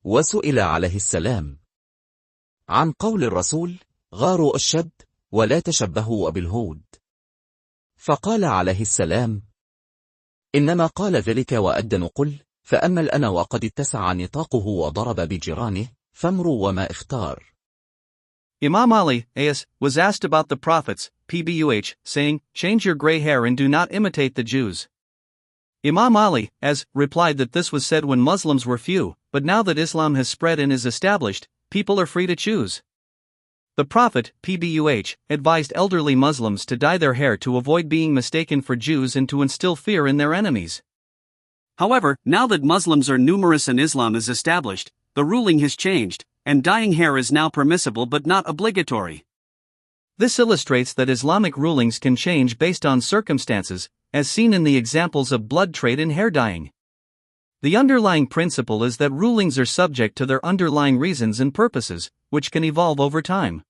وسئل عليه السلام عن قول الرسول: غاروا الشد ولا تشبهوا بالهود. فقال عليه السلام: إنما قال ذلك وأد نقل، فأمل أنا وقد اتسع نطاقه وضرب بجيرانه، فامروا وما اختار. Imam Ali, AS, was asked about the prophets, PBUH, saying, change your gray hair and do not imitate the Jews. Imam Ali, AS, replied that this was said when Muslims were few, but now that Islam has spread and is established, people are free to choose. The Prophet, PBUH, advised elderly Muslims to dye their hair to avoid being mistaken for Jews and to instill fear in their enemies. However, now that Muslims are numerous and Islam is established, the ruling has changed, and dyeing hair is now permissible but not obligatory. This illustrates that Islamic rulings can change based on circumstances, as seen in the examples of blood trade and hair dyeing. The underlying principle is that rulings are subject to their underlying reasons and purposes, which can evolve over time.